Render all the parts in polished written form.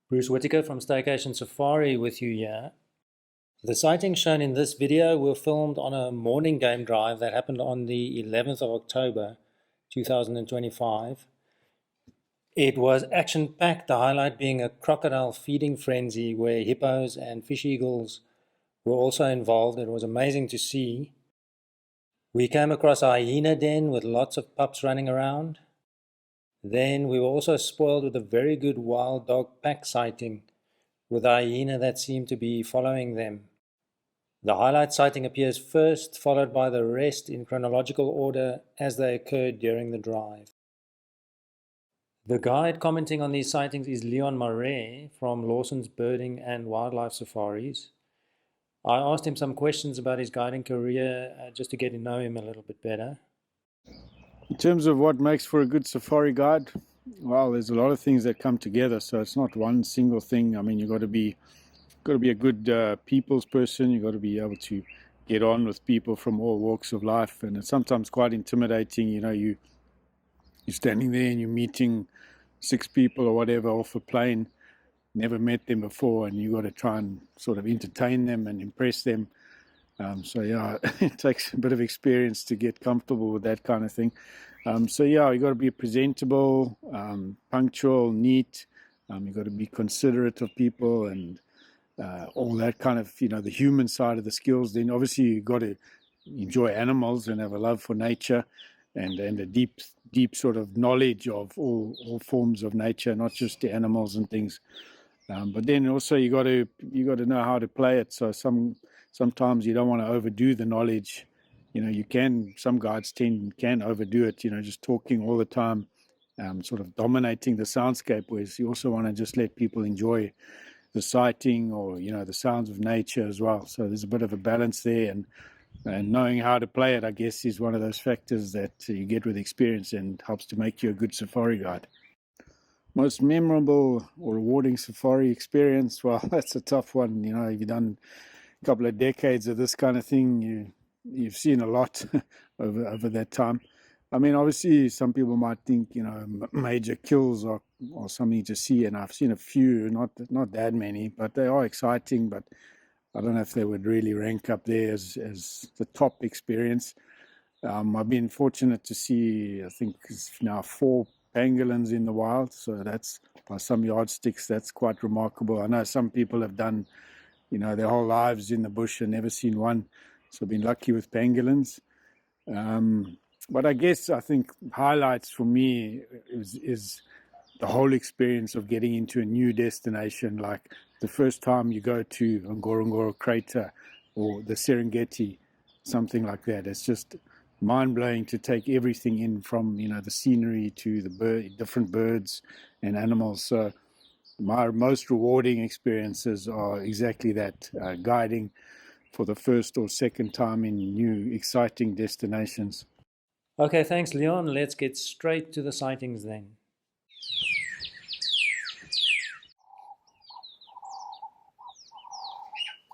Bruce Whitaker from Staycation Safari with you here. The sightings shown in this video were filmed on a morning game drive that happened on the 11th of October 2025. It was action-packed, the highlight being a crocodile feeding frenzy where hippos and fish eagles were also involved. It was amazing to see. We came across a hyena den with lots of pups running around. Then we were also spoiled with a very good Wilddog Pack sighting with a hyena that seemed to be following them. The highlight sighting appears first, followed by the rest in chronological order as they occurred during the drive. The guide commenting on these sightings is Leon Marais from Lawson's Birding and Wildlife Safaris. I asked him some questions about his guiding career just to get to know him a little bit better. In terms of what makes for a good safari guide, well, there's a lot of things that come together, so it's not one single thing. I mean, you've got to be a good people's person. You've got to be able to get on with people from all walks of life, and it's sometimes quite intimidating. You know, you're standing there and you're meeting 6 people or whatever off a plane, never met them before, and you've got to try and sort of entertain them and impress them. So yeah, it takes a bit of experience to get comfortable with that kind of thing. So yeah, you got to be presentable, punctual, neat. You got to be considerate of people and all that kind of, the human side of the skills. Then obviously you got to enjoy animals and have a love for nature and a deep sort of knowledge of all forms of nature, not just the animals and things. But then also you got to know how to play it. So sometimes you don't want to overdo the knowledge. Some guides can overdo it, just talking all the time, sort of dominating the soundscape, whereas you also want to just let people enjoy the sighting or, the sounds of nature as well. So there's a bit of a balance there, and knowing how to play it, I guess, is one of those factors that you get with experience and helps to make you a good safari guide. Most memorable or rewarding safari experience, well, that's a tough one. If you've done a couple of decades of this kind of thing, you've seen a lot over that time. I mean, obviously, some people might think, major kills are something to see, and I've seen a few, not that many, but they are exciting. But I don't know if they would really rank up there as the top experience. I've been fortunate to see, I think, now 4 pangolins in the wild, so that's, by some yardsticks, that's quite remarkable. I know some people have done, their whole lives in the bush and never seen one, so I've been lucky with pangolins. But I think highlights for me is the whole experience of getting into a new destination, like the first time you go to Ngorongoro Crater or the Serengeti, something like that. It's just mind-blowing to take everything in, from the scenery to the different birds and animals. So my most rewarding experiences are exactly that, guiding for the first or second time in new exciting destinations. Okay, thanks Leon. Let's get straight to the sightings then.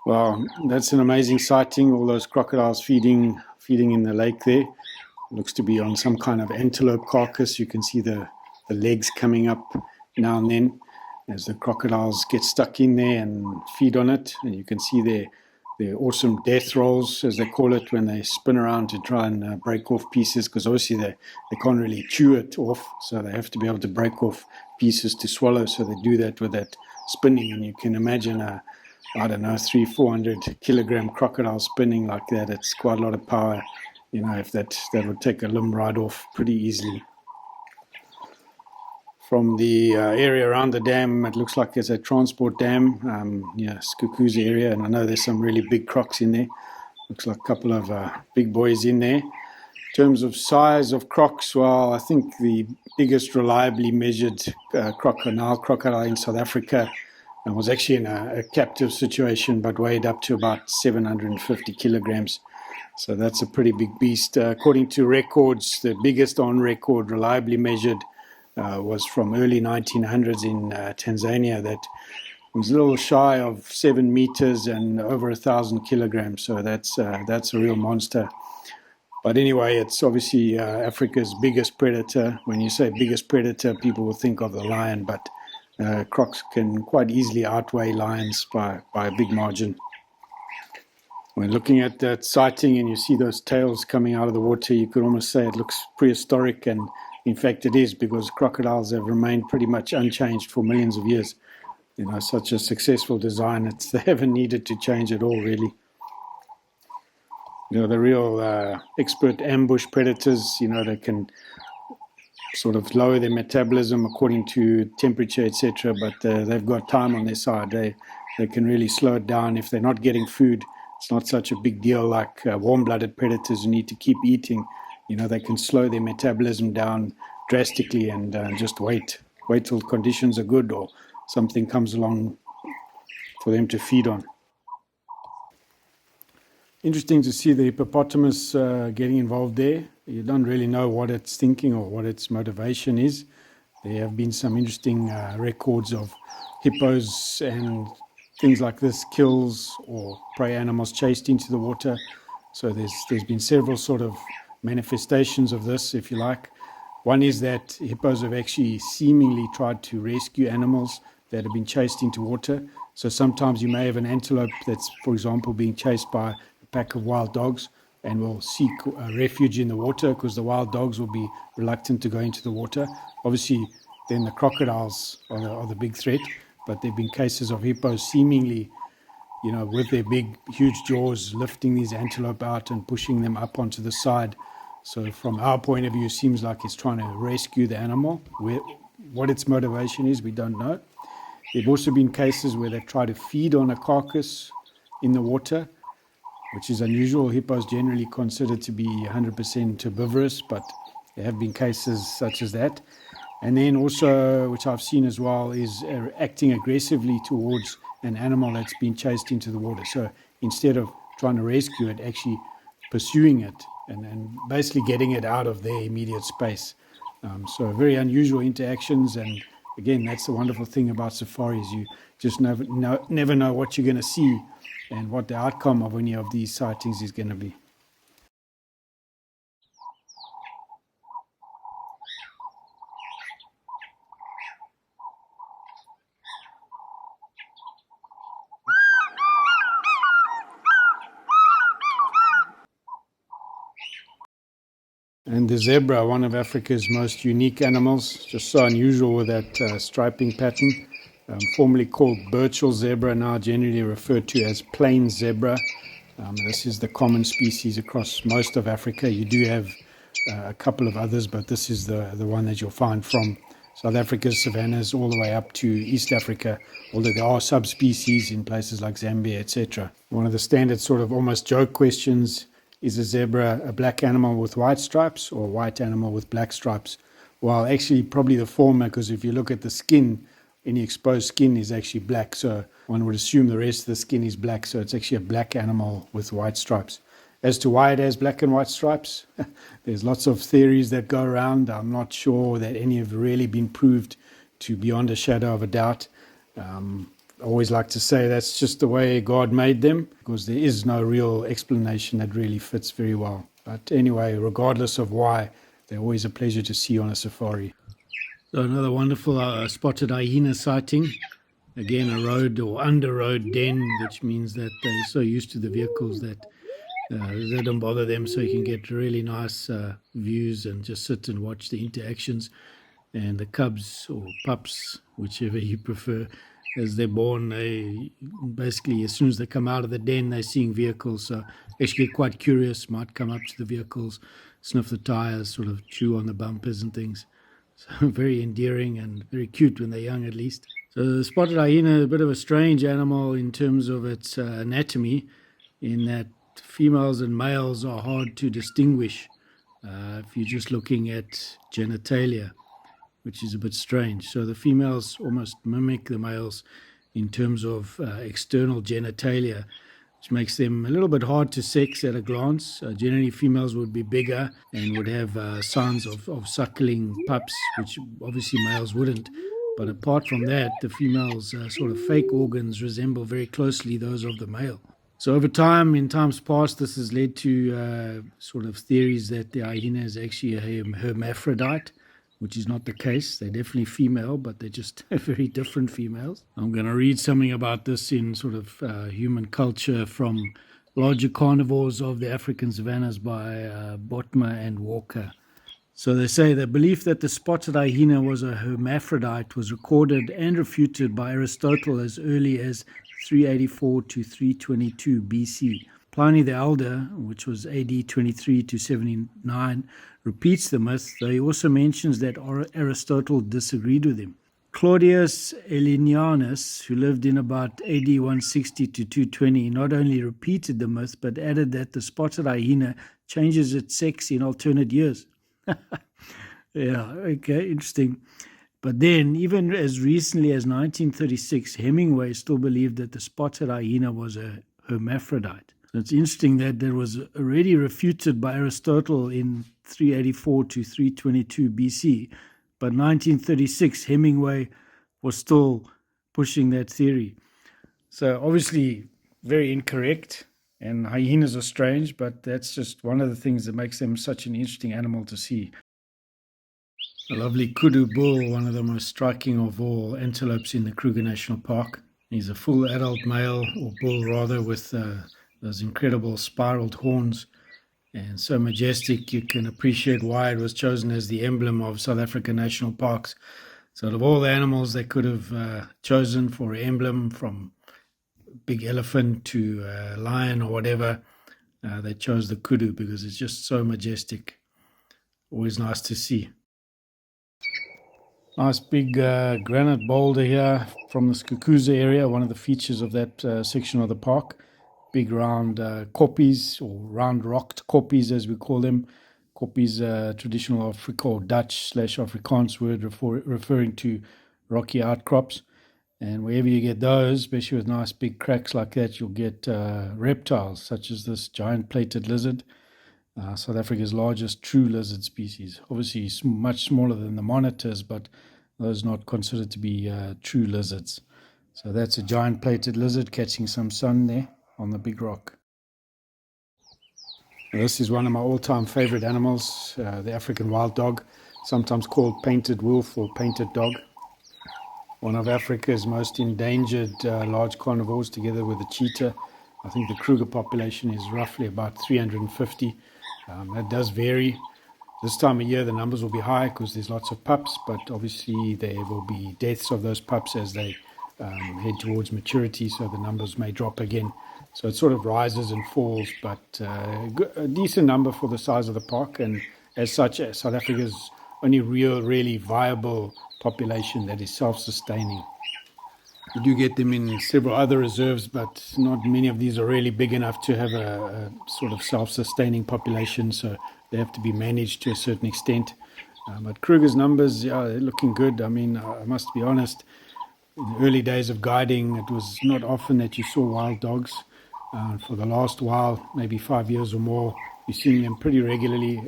Well, that's an amazing sighting. All those crocodiles feeding in the lake there. Looks to be on some kind of antelope carcass. You can see the legs coming up now and then as the crocodiles get stuck in there and feed on it. And you can see their awesome death rolls, as they call it, when they spin around to try and break off pieces, because obviously they can't really chew it off, so they have to be able to break off pieces to swallow. So they do that with that spinning, and you can imagine a 300-400 kilogram crocodile spinning like that. It's quite a lot of power. If that would take a limb right off pretty easily. From the area around the dam, it looks like there's a transport dam, Skukuza area, and I know there's some really big crocs in there. Looks like a couple of big boys in there. In terms of size of crocs, well, I think the biggest reliably measured crocodile in South Africa was actually in a captive situation, but weighed up to about 750 kilograms. So that's a pretty big beast. According to records, the biggest on record, reliably measured, was from early 1900s in Tanzania. That was a little shy of 7 meters and over 1,000 kilograms. So that's a real monster. But anyway, it's obviously Africa's biggest predator. When you say biggest predator, people will think of the lion, but crocs can quite easily outweigh lions by a big margin. When looking at that sighting and you see those tails coming out of the water, you could almost say it looks prehistoric, and in fact it is, because crocodiles have remained pretty much unchanged for millions of years. You know, such a successful design, they haven't needed to change at all, really. You know, the real expert ambush predators, you know, they can sort of lower their metabolism according to temperature, etc. But they've got time on their side. They can really slow it down. If they're not getting food, it's not such a big deal like warm-blooded predators who need to keep eating. You know, they can slow their metabolism down drastically and just wait till conditions are good or something comes along for them to feed on. Interesting to see the hippopotamus getting involved there. You don't really know what it's thinking or what its motivation is. There have been some interesting records of hippos and things like this, kills or prey animals chased into the water. So there's been several sort of manifestations of this, if you like. One is that hippos have actually seemingly tried to rescue animals that have been chased into water. So sometimes you may have an antelope that's, for example, being chased by a pack of wild dogs and will seek refuge in the water because the wild dogs will be reluctant to go into the water. Obviously, then the crocodiles are the big threat, but there have been cases of hippos seemingly, you know, with their big, huge jaws, lifting these antelope out and pushing them up onto the side. So from our point of view, it seems like it's trying to rescue the animal. What its motivation is, we don't know. There have also been cases where they've tried to feed on a carcass in the water, which is unusual. Hippos generally considered to be 100% herbivorous, but there have been cases such as that. And then also, which I've seen as well, is acting aggressively towards an animal that's been chased into the water. So instead of trying to rescue it, actually pursuing it and basically getting it out of their immediate space. So very unusual interactions, and again, that's the wonderful thing about safaris. You just never know what you're going to see and what the outcome of any of these sightings is going to be. And the zebra, one of Africa's most unique animals, just so unusual with that striping pattern, formerly called Burchell zebra, now generally referred to as plain zebra. This is the common species across most of Africa. You do have a couple of others, but this is the one that you'll find from South Africa's savannas all the way up to East Africa, although there are subspecies in places like Zambia, etc. One of the standard sort of almost joke questions: is a zebra a black animal with white stripes or a white animal with black stripes? Well, actually probably the former, because if you look at the skin, any exposed skin is actually black. So one would assume the rest of the skin is black. So it's actually a black animal with white stripes. As to why it has black and white stripes, there's lots of theories that go around. I'm not sure that any have really been proved to beyond a shadow of a doubt. I always like to say that's just the way God made them, because there is no real explanation that really fits very well. But anyway, regardless of why, they're always a pleasure to see on a safari. So another wonderful spotted hyena sighting. Again, a road or under road den, which means that they're so used to the vehicles that they don't bother them, so you can get really nice views and just sit and watch the interactions. And the cubs or pups, whichever you prefer, as they're born, they basically, as soon as they come out of the den, they're seeing vehicles. So actually get quite curious, might come up to the vehicles, sniff the tires, sort of chew on the bumpers and things. So very endearing and very cute when they're young, at least. So the spotted hyena is a bit of a strange animal in terms of its anatomy, in that females and males are hard to distinguish if you're just looking at genitalia, which is a bit strange. So the females almost mimic the males in terms of external genitalia, which makes them a little bit hard to sex at a glance. Generally, females would be bigger and would have signs of suckling pups, which obviously males wouldn't. But apart from that, the females' sort of fake organs resemble very closely those of the male. So over time, in times past, this has led to sort of theories that the hyena is actually a hermaphrodite, which is not the case. They're definitely female, but they're just very different females. I'm going to read something about this in sort of human culture from Larger Carnivores of the African Savannas by Botma and Walker. So they say the belief that the spotted hyena was a hermaphrodite was recorded and refuted by Aristotle as early as 384 to 322 BC. Pliny the Elder, which was AD 23 to 79, repeats the myth, though he also mentions that Aristotle disagreed with him. Claudius Aelianus, who lived in about AD 160 to 220, not only repeated the myth, but added that the spotted hyena changes its sex in alternate years. Yeah, okay, interesting. But then, even as recently as 1936, Hemingway still believed that the spotted hyena was a hermaphrodite. So it's interesting that that was already refuted by Aristotle in 384 to 322 BC, but 1936, Hemingway was still pushing that theory. So obviously very incorrect, and hyenas are strange, but that's just one of the things that makes them such an interesting animal to see. A lovely kudu bull, one of the most striking of all antelopes in the Kruger National Park. He's a full adult male, or bull rather, with those incredible spiraled horns, and so majestic you can appreciate why it was chosen as the emblem of South African national parks. So out of all the animals they could have chosen for an emblem, from big elephant to lion or whatever, they chose the kudu because it's just so majestic. Always nice to see. Nice big granite boulder here from the Skukuza area, one of the features of that section of the park. Big round koppies, or round rocked koppies as we call them. Koppies, traditional Afrika or Dutch/Afrikaans word referring to rocky outcrops. And wherever you get those, especially with nice big cracks like that, you'll get reptiles such as this giant plated lizard, South Africa's largest true lizard species. Obviously much smaller than the monitors, but those not considered to be true lizards. So that's a giant plated lizard catching some sun there on the big rock. This is one of my all-time favorite animals, the African wild dog, sometimes called painted wolf or painted dog. One of Africa's most endangered large carnivores, together with the cheetah. I think the Kruger population is roughly about 350. That does vary. This time of year the numbers will be high because there's lots of pups, but obviously there will be deaths of those pups as they head towards maturity, so the numbers may drop again. So it sort of rises and falls, but a decent number for the size of the park, and as such, South Africa's only really viable population that is self-sustaining. You do get them in several other reserves, but not many of these are really big enough to have a sort of self-sustaining population, so they have to be managed to a certain extent. But Kruger's numbers, yeah, they're looking good. I mean, I must be honest, in the early days of guiding, it was not often that you saw wild dogs. For the last while, maybe 5 years or more, you're seeing them pretty regularly.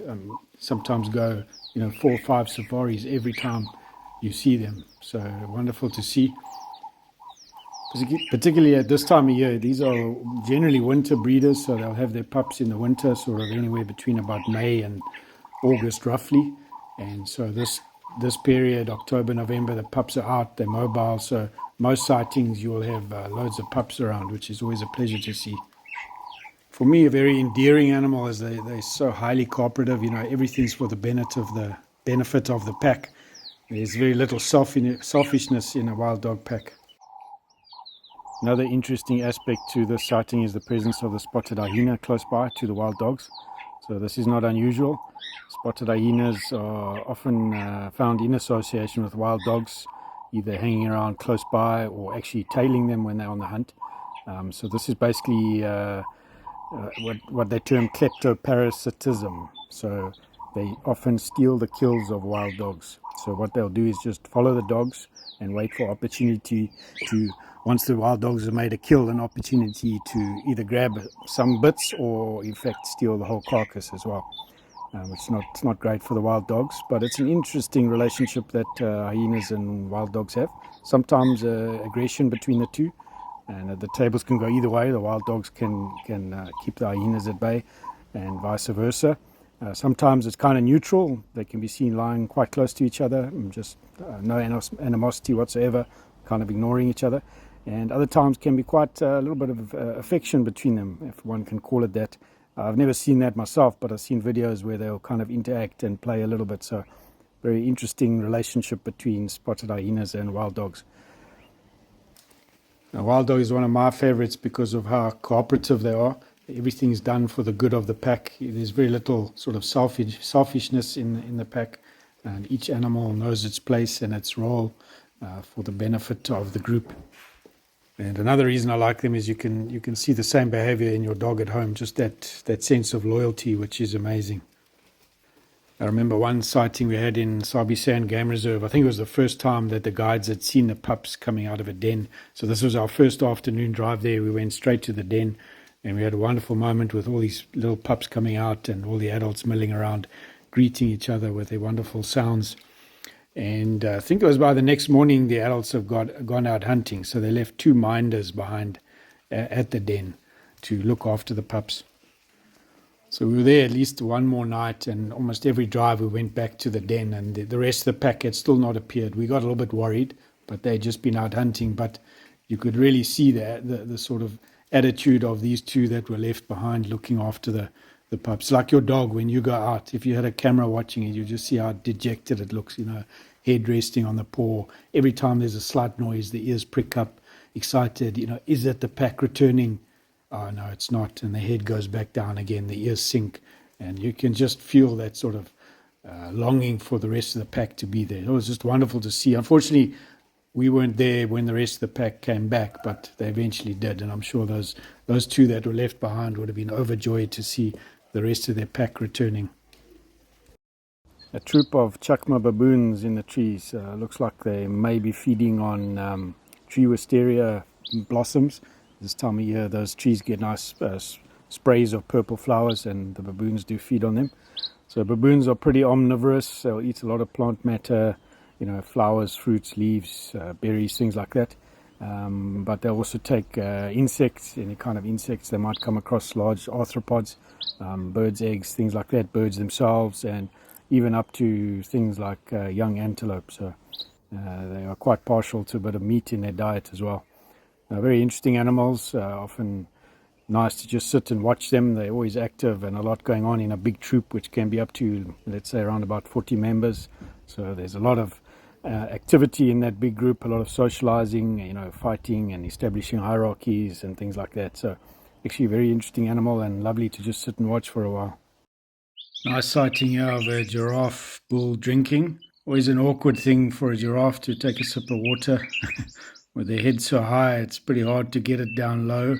Sometimes go, 4 or 5 safaris every time you see them. So wonderful to see. Particularly at this time of year, these are generally winter breeders, so they'll have their pups in the winter, sort of anywhere between about May and August roughly. And so this period, October, November, the pups are out, they're mobile, so most sightings you'll have loads of pups around, which is always a pleasure to see. For me, a very endearing animal, as they're so highly cooperative. Everything's for the benefit of the pack. There's very little selfishness in a wild dog pack. Another interesting aspect to this sighting is the presence of the spotted hyena close by to the wild dogs. So this is not unusual. Spotted hyenas are often found in association with wild dogs, either hanging around close by or actually tailing them when they're on the hunt. So this is basically what they term kleptoparasitism. So they often steal the kills of wild dogs. So what they'll do is just follow the dogs and wait for opportunity to, once the wild dogs have made a kill, an opportunity to either grab some bits or in fact steal the whole carcass as well. It's not great for the wild dogs, but it's an interesting relationship that hyenas and wild dogs have. Sometimes aggression between the two, and the tables can go either way. The wild dogs can keep the hyenas at bay, and vice versa. Sometimes it's kind of neutral. They can be seen lying quite close to each other, and just no animosity whatsoever, kind of ignoring each other. And other times can be quite a little bit of affection between them, if one can call it that. I've never seen that myself, but I've seen videos where they'll kind of interact and play a little bit. So very interesting relationship between spotted hyenas and wild dogs. Now, wild dog is one of my favorites because of how cooperative they are. Everything's done for the good of the pack. There's very little sort of selfishness in the pack, and each animal knows its place and its role for the benefit of the group. And another reason I like them is you can see the same behavior in your dog at home, just that sense of loyalty, which is amazing. I remember one sighting we had in Sabi Sand Game Reserve. I think it was the first time that the guides had seen the pups coming out of a den. So this was our first afternoon drive there. We went straight to the den, and we had a wonderful moment with all these little pups coming out and all the adults milling around, greeting each other with their wonderful sounds. And I think it was by the next morning the adults have gone out hunting, so they left 2 minders behind at the den to look after the pups. So we were there at least one more night, and almost every drive we went back to the den, and the rest of the pack had still not appeared. We got a little bit worried, but they'd just been out hunting. But you could really see the sort of attitude of these 2 that were left behind looking after the pups. Like your dog, when you go out, if you had a camera watching it, you just see how dejected it looks, head resting on the paw. Every time there's a slight noise, the ears prick up, excited, is that the pack returning? Oh, no, it's not. And the head goes back down again, the ears sink, and you can just feel that sort of longing for the rest of the pack to be there. It was just wonderful to see. Unfortunately, we weren't there when the rest of the pack came back, but they eventually did, and I'm sure those 2 that were left behind would have been overjoyed to see the rest of their pack returning. A troop of chakma baboons in the trees. Looks like they may be feeding on tree wisteria blossoms. This time of year, those trees get nice sprays of purple flowers, and the baboons do feed on them. So baboons are pretty omnivorous. They'll eat a lot of plant matter, flowers, fruits, leaves, berries, things like that. But they'll also take insects, any kind of insects. They might come across large arthropods, birds' eggs, things like that, birds themselves, and even up to things like young antelope. So they are quite partial to a bit of meat in their diet as well. Very interesting animals, often nice to just sit and watch them. They're always active and a lot going on in a big troop, which can be up to, let's say, around about 40 members. So there's a lot of activity in that big group, a lot of socializing, fighting and establishing hierarchies and things like that. So actually a very interesting animal and lovely to just sit and watch for a while. Nice sighting here of a giraffe bull drinking. Always an awkward thing for a giraffe to take a sip of water. With their head so high, it's pretty hard to get it down low,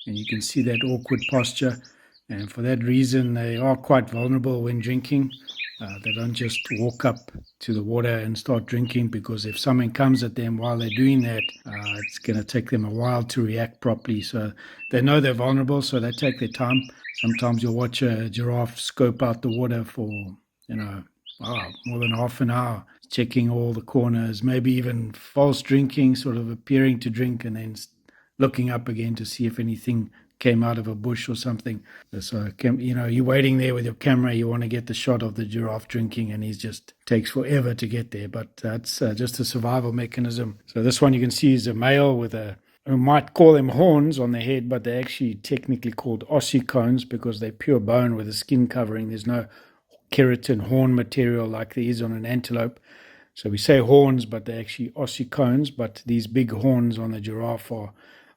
and you can see that awkward posture. And for that reason, they are quite vulnerable when drinking. They don't just walk up to the water and start drinking, because if something comes at them while they're doing that, it's going to take them a while to react properly. So they know they're vulnerable, so they take their time. Sometimes you'll watch a giraffe scope out the water for, more than half an hour, checking all the corners, maybe even false drinking, sort of appearing to drink and then looking up again to see if anything came out of a bush or something. So, you're waiting there with your camera, you want to get the shot of the giraffe drinking, and he just takes forever to get there. But that's just a survival mechanism. So this one you can see is a male with we might call them horns on their head, but they're actually technically called ossicones because they're pure bone with a skin covering. There's no keratin horn material like there is on an antelope. So we say horns, but they're actually ossicones. But these big horns on the giraffe are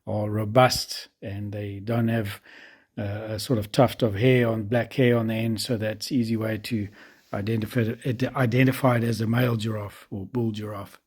robust, and they don't have a sort of tuft of black hair on the end. So that's an easy way to identify it as a male giraffe or bull giraffe.